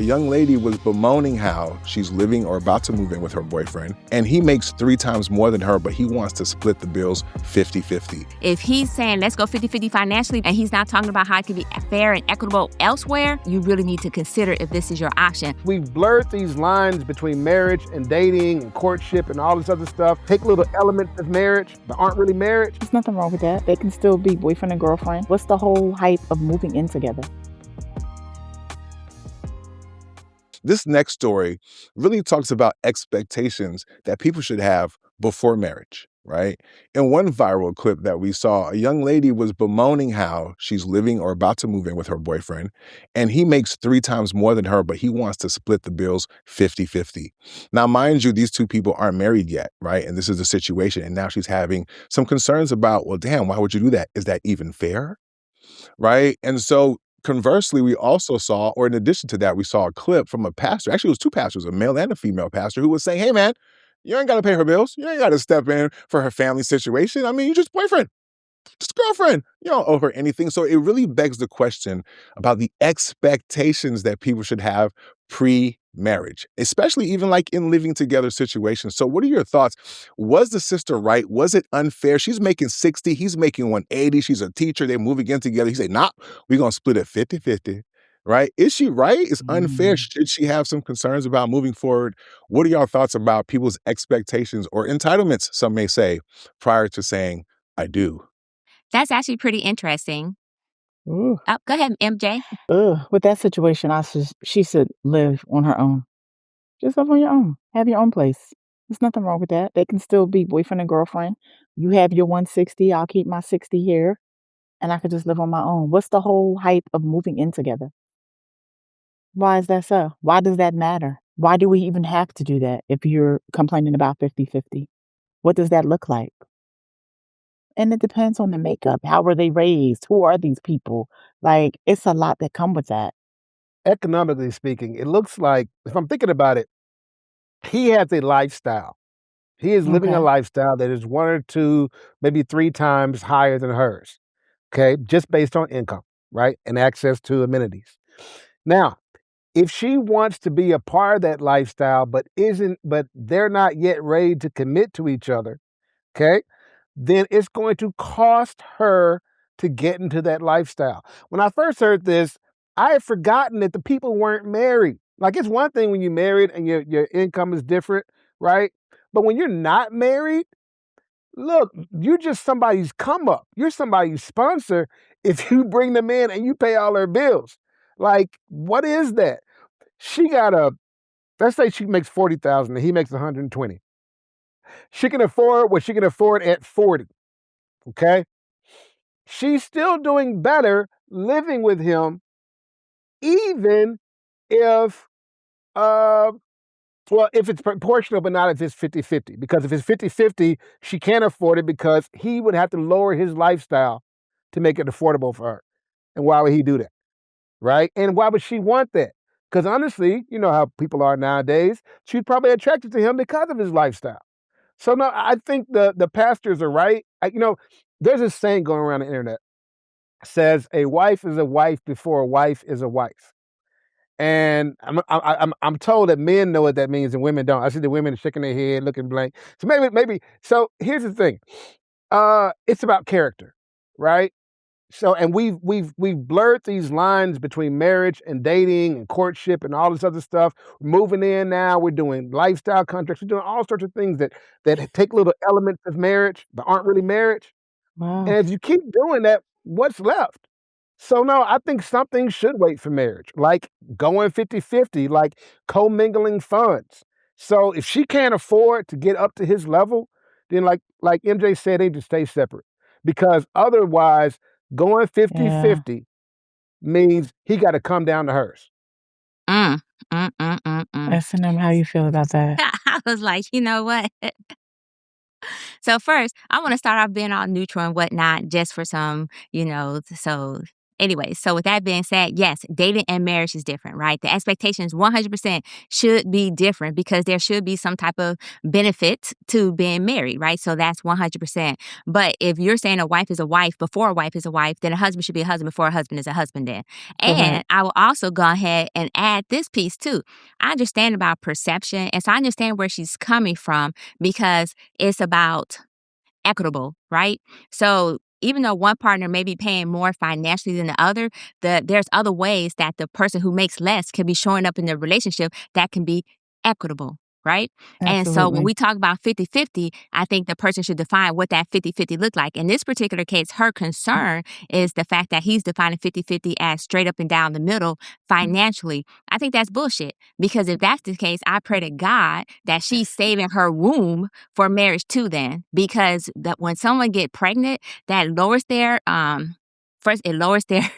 a young lady was bemoaning how she's living or about to move in with her boyfriend, and he makes 3 times more than her, but he wants to split the bills 50-50. If he's saying let's go 50-50 financially, and he's not talking about how it can be fair and equitable elsewhere, you really need to consider if this is your option. We've blurred these lines between marriage and dating and courtship and all this other stuff. Take little elements of marriage that aren't really marriage. There's nothing wrong with that. They can still be boyfriend and girlfriend. What's the whole hype of moving in together? This next story really talks about expectations that people should have before marriage, right? In one viral clip that we saw, a young lady was bemoaning how she's living or about to move in with her boyfriend, and he makes 3 times more than her, but he wants to split the bills 50-50. Now, mind you, these two people aren't married yet, right? And this is the situation. And now she's having some concerns about, well, damn, why would you do that? Is that even fair? Right? And so conversely, we also saw, or in addition to that, we saw a clip from a pastor. Actually, it was 2 pastors, a male and a female pastor, who was saying, hey, man, you ain't got to pay her bills. You ain't got to step in for her family situation. I mean, you just boyfriend, just girlfriend. You don't owe her anything. So it really begs the question about the expectations that people should have pre-marriage, especially even like in living together situations. So what are your thoughts? Was the sister right? Was it unfair? She's making 60, he's making 180. She's a teacher. They're moving in together. He said, nah, we're going to split it 50-50. Right? Is she right? It's unfair. Should she have some concerns about moving forward? What are y'all thoughts about people's expectations or entitlements, some may say, prior to saying, I do? That's actually pretty interesting. Ooh. Oh, go ahead, MJ. With that situation, she should live on her own. Just live on your own. Have your own place. There's nothing wrong with that. They can still be boyfriend and girlfriend. You have your 160, I'll keep my 60 here, and I could just live on my own. What's the whole hype of moving in together? Why is that so? Why does that matter? Why do we even have to do that if you're complaining about 50-50? What does that look like? And it depends on the makeup. How were they raised? Who are these people? Like, it's a lot that come with that. Economically speaking, it looks like, if I'm thinking about it, he has a lifestyle. He is living a Okay. lifestyle that is 1 or 2, maybe 3 times higher than hers, okay? Just based on income, right? And access to amenities. Now, if she wants to be a part of that lifestyle, but they're not yet ready to commit to each other, okay? Then it's going to cost her to get into that lifestyle. When I first heard this, I had forgotten that the people weren't married. Like, it's one thing when you're married and your income is different, right? But when you're not married, look, you're just somebody's come up. You're somebody's sponsor if you bring them in and you pay all their bills. Like, what is that? She got let's say she makes 40,000 and he makes 120. She can afford what she can afford at 40, okay? She's still doing better living with him, even if, if it's proportional, but not if it's 50-50. Because if it's 50-50, she can't afford it because he would have to lower his lifestyle to make it affordable for her. And why would he do that? Right? And why would she want that? Because honestly, you know how people are nowadays, she's probably attracted to him because of his lifestyle. So no, I think the pastors are right. There's this saying going around the internet. It says a wife is a wife before a wife is a wife. And I'm told that men know what that means and women don't. I see the women shaking their head, looking blank. So maybe. So here's the thing. It's about character, right? So, and we've blurred these lines between marriage and dating and courtship and all this other stuff. We're moving in now. We're doing lifestyle contracts. We're doing all sorts of things that take little elements of marriage but aren't really marriage. And Wow. if you keep doing that, what's left? So no, I think something should wait for marriage, like going 50-50, like commingling funds. So if she can't afford to get up to his level, then like MJ said, they just stay separate. Because otherwise, going Yeah. 50-50 means he got to come down to hers. S&M, how you feel about that? I was like, you know what? So first, I want to start off being all neutral and whatnot, just for some, so Anyway, so with that being said, yes, dating and marriage is different, right? The expectations 100% should be different because there should be some type of benefit to being married, right? So that's 100%. But if you're saying a wife is a wife before a wife is a wife, then a husband should be a husband before a husband is a husband then. And Correct. I will also go ahead and add this piece too. I understand about perception, and so I understand where she's coming from because it's about equitable, right? So even though one partner may be paying more financially than the other, there's other ways that the person who makes less can be showing up in the relationship that can be equitable, right? And so when Absolutely. we talk about 50-50, I think the person should define what that 50-50 look like. In this particular case, her concern is the fact that he's defining 50-50 as straight up and down the middle financially. I think that's bullshit because if that's the case, I pray to God that she's saving her womb for marriage too then, because that when someone get pregnant, that lowers their first it lowers their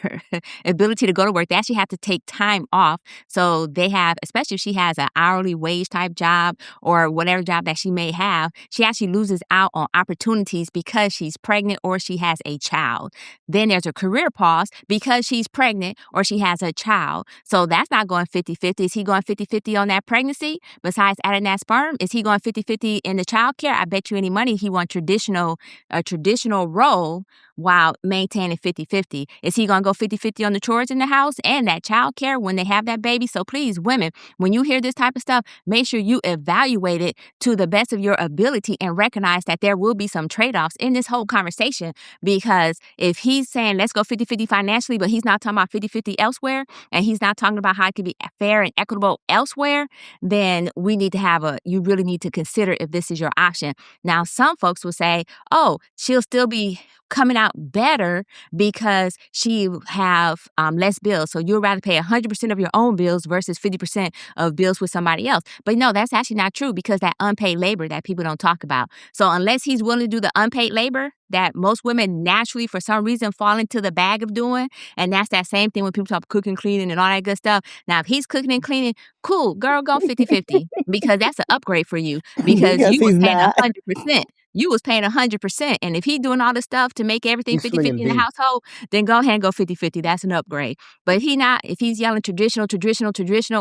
ability to go to work. They actually have to take time off. So they have, especially if she has an hourly wage type job or whatever job that she may have, she actually loses out on opportunities because she's pregnant or she has a child. Then there's a career pause because she's pregnant or she has a child. So that's not going 50-50. Is he going 50-50 on that pregnancy? Besides adding that sperm, is he going 50-50 in the child care? I bet you any money he wants a traditional role while maintaining 50-50. Is he going to go 50-50 on the chores in the house and that child care when they have that baby? So please, women, when you hear this type of stuff, make sure you evaluate it to the best of your ability and recognize that there will be some trade-offs in this whole conversation, because if he's saying let's go 50-50 financially, but he's not talking about 50-50 elsewhere, and he's not talking about how it can be fair and equitable elsewhere, then we need to you really need to consider if this is your option. Now, some folks will say, oh, she'll still be coming out better because she have less bills. So you'd rather pay 100% of your own bills versus 50% of bills with somebody else. But no, that's actually not true because that unpaid labor that people don't talk about. So unless he's willing to do the unpaid labor that most women naturally, for some reason, fall into the bag of doing, and that's that same thing when people talk cooking, cleaning, and all that good stuff. Now, if he's cooking and cleaning, cool, girl, go 50-50 because that's an upgrade for you because Because you was he's paying not. 100%. You was paying 100%. And if he doing all the stuff to make everything He's slinging 50-50 in the D. household, then go ahead and go 50-50. That's an upgrade. But if he's yelling traditional,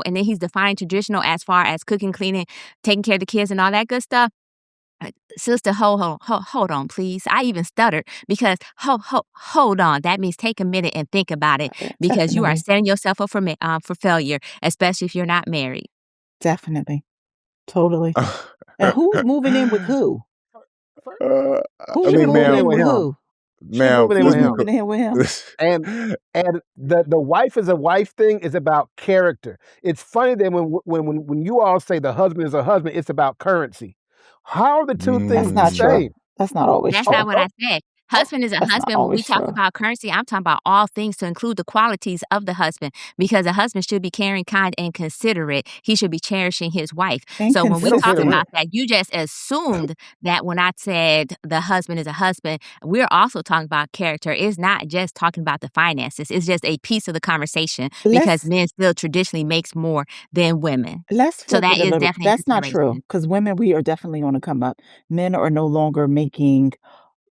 and then he's defining traditional as far as cooking, cleaning, taking care of the kids and all that good stuff, sister, hold on, please. I even stuttered because hold on. That means take a minute and think about it because you are Definitely. setting yourself up for failure, especially if you're not married. Definitely. Totally. And who's moving in with who? I Who's She mean, moving moving in in ma'am, with with him. who? She ma'am, moving in She's with let's be him. moving in with him. And the wife is a wife thing is about character. It's funny that when you all say the husband is a husband, it's about currency. How are the two things That's the not true. same? That's not Oh, always That's oh, not true. what oh, I said. oh, Husband is a That's not husband. When we always talk true. about currency, I'm talking about all things to include the qualities of the husband because a husband should be caring, kind, and considerate. He should be cherishing his wife. So when we talk Inconsistent. about that, you just assumed that when I said the husband is a husband, we're also talking about character. It's not just talking about the finances. It's just a piece of the conversation because Let's men still traditionally makes more than women. let's So flip that it a is little. definitely a That's not true consideration. because women, we are definitely on the come up. Men are no longer making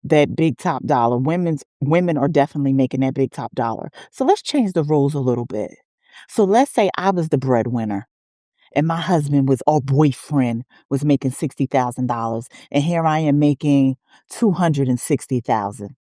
that big top dollar. Women are definitely making that big top dollar. So let's change the roles a little bit. So let's say I was the breadwinner and my husband was or boyfriend was making $60,000 and here I am making 260,000.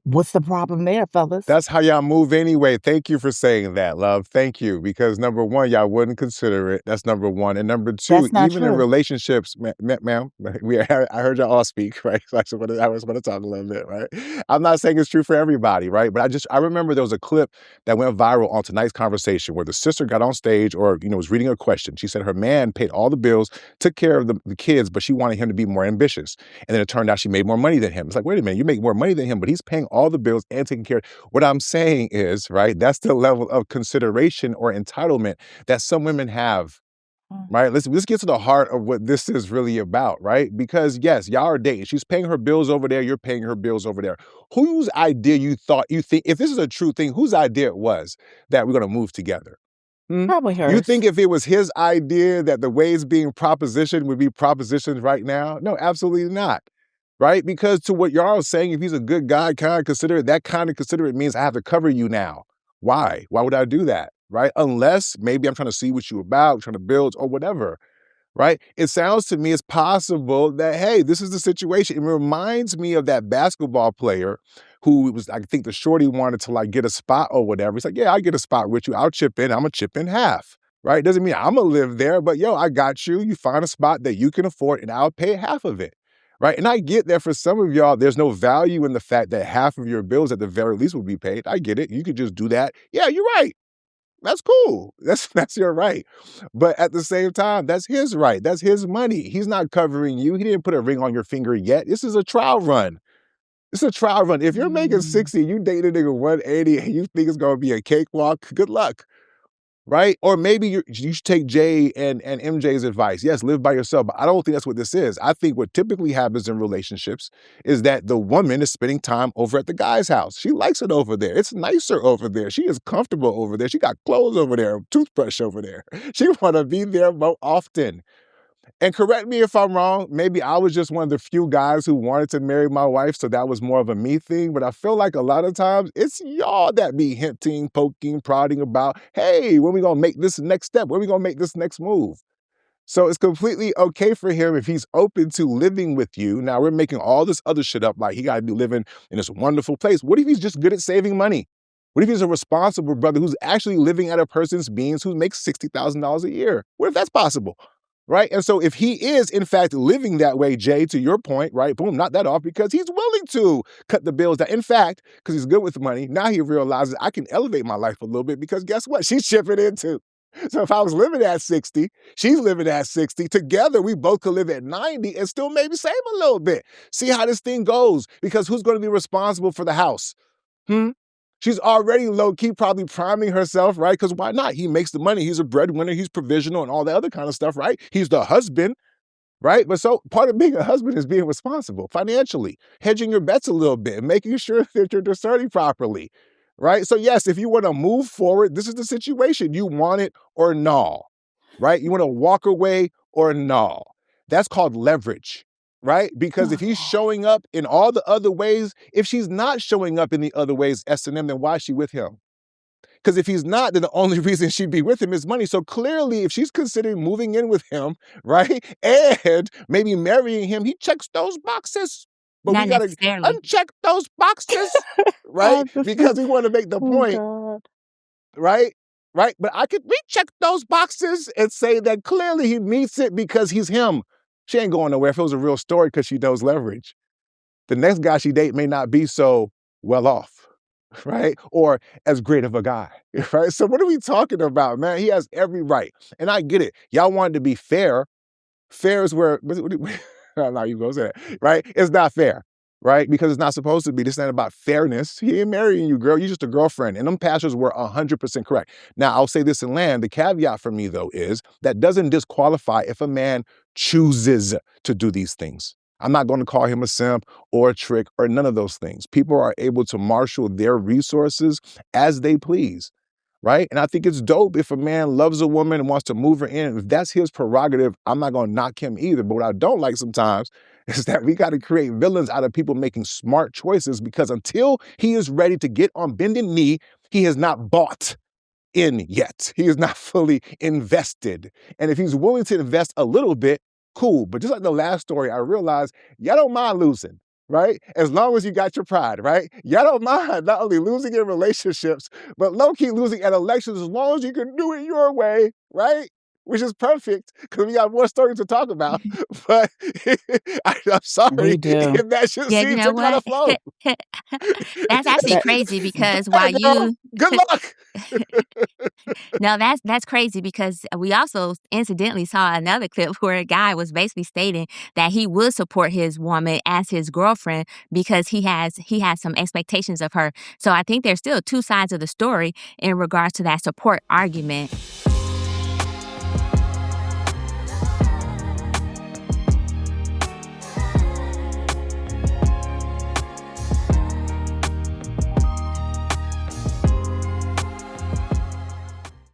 What's the problem there, fellas? That's how y'all move anyway. Thank you for saying that, love. Thank you. Because number one, y'all wouldn't consider it. That's number one. And number two, That's not even in true. relationships, ma'am, I heard y'all all speak, right? So I just want to talk a little bit, right? I'm not saying it's true for everybody, right? But I remember there was a clip that went viral on tonight's conversation where the sister got on stage or, was reading a question. She said her man paid all the bills, took care of the kids, but she wanted him to be more ambitious. And then it turned out she made more money than him. It's like, wait a minute, you make more money than him, but he's paying all the bills and taking care. What I'm saying is, right, that's the level of consideration or entitlement that some women have, Mm. right? Let's get to the heart of what this is really about, right? Because yes, y'all are dating. She's paying her bills over there. You're paying her bills over there. Whose idea you think, if this is a true thing, whose idea it was that we're going to move together? Probably You hers. think if it was his idea that the way it's being propositioned would be propositioned right now? No, absolutely not. right? Because to what y'all are saying, if he's a good guy, kind of considerate, that kind of considerate means I have to cover you now. Why? Why would I do that, right? Unless maybe I'm trying to see what you're about, trying to build or whatever, right? It sounds to me it's possible that, hey, this is the situation. It reminds me of that basketball player who was, I think the shorty wanted to like get a spot or whatever. He's like, yeah, I'll get a spot with you. I'll chip in. I'm going to chip in half, right? Doesn't mean I'm going to live there, but yo, I got you. You find a spot that you can afford and I'll pay half of it, right? And I get that for some of y'all, there's no value in the fact that half of your bills at the very least will be paid. I get it. You could just do that. Yeah, you're right. That's cool. That's your right. But at the same time, that's his right. That's his money. He's not covering you. He didn't put a ring on your finger yet. This is a trial run. It's a trial run. If you're making 60, you date a nigga 180 and you think it's gonna be a cakewalk, good luck. Right? Or maybe you should take Jay and MJ's advice. Yes, live by yourself. But I don't think that's what this is. I think what typically happens in relationships is that the woman is spending time over at the guy's house. She likes it over there. It's nicer over there. She is comfortable over there. She got clothes over there, toothbrush over there. She want to be there more often. And correct me if I'm wrong, maybe I was just one of the few guys who wanted to marry my wife, so that was more of a me thing, but I feel like a lot of times it's y'all that be hinting, poking, prodding about, hey, when we gonna make this next step? When we gonna make this next move? So it's completely okay for him if he's open to living with you. Now we're making all this other shit up, like he gotta be living in this wonderful place. What if he's just good at saving money? What if he's a responsible brother who's actually living at a person's means who makes $60,000 a year? What if that's possible? Right? And so if he is, in fact, living that way, Jay, to your point, right? Boom, not that off because he's willing to cut the bills down. In fact, because he's good with money, now he realizes I can elevate my life a little bit because guess what? She's chipping in too. So if I was living at 60, she's living at 60, together we both could live at 90 and still maybe save a little bit. See how this thing goes because who's going to be responsible for the house? She's already low-key probably priming herself, right? Because why not? He makes the money. He's a breadwinner. He's provisional and all that other kind of stuff, right? He's the husband, right? But so part of being a husband is being responsible financially, hedging your bets a little bit, and making sure that you're discerning properly, right? So yes, if you want to move forward, this is the situation. You want it or no, right? You want to walk away or no. That's called leverage. Right? Because if he's showing up in all the other ways, if she's not showing up in the other ways, S&M, then why is she with him? Because if he's not, then the only reason she'd be with him is money. So clearly, if she's considering moving in with him, right, and maybe marrying him, he checks those boxes. But Not we got to necessarily. uncheck those boxes, right? Because we want to make the point, God. right? Right? But I could recheck those boxes and say that clearly he meets it because he's him. She ain't going nowhere if it was a real story because she knows leverage. The next guy she date may not be so well off, right? Or as great of a guy, right? So what are we talking about, man? He has every right. And I get it. Y'all wanted to be fair. Fair is where, I'm not even gonna say that, right? It's not fair, right? Because it's not supposed to be. This ain't about fairness. He ain't marrying you, girl. You're just a girlfriend. And them pastors were 100% correct. Now, I'll say this in land. The caveat for me, though, is that doesn't disqualify if a man chooses to do these things. I'm not going to call him a simp or a trick or none of those things. People are able to marshal their resources as they please, right? And I think it's dope if a man loves a woman and wants to move her in. If that's his prerogative, I'm not going to knock him either. But what I don't like sometimes is that we got to create villains out of people making smart choices because until he is ready to get on bended knee, he has not bought in yet. He is not fully invested. And if he's willing to invest a little bit, cool. But just like the last story, I realized y'all don't mind losing, right? As long as you got your pride, right? Y'all don't mind not only losing in relationships, but low-key losing at elections as long as you can do it your way, right? Which is perfect because we got more stories to talk about. But I'm sorry We do. if that just Yeah, you seems know to kind of what? flow. That's actually That- crazy because Yeah, while girl, you good luck. No, that's crazy because we also incidentally saw another clip where a guy was basically stating that he would support his woman as his girlfriend because he has some expectations of her. So I think there's still two sides of the story in regards to that support argument.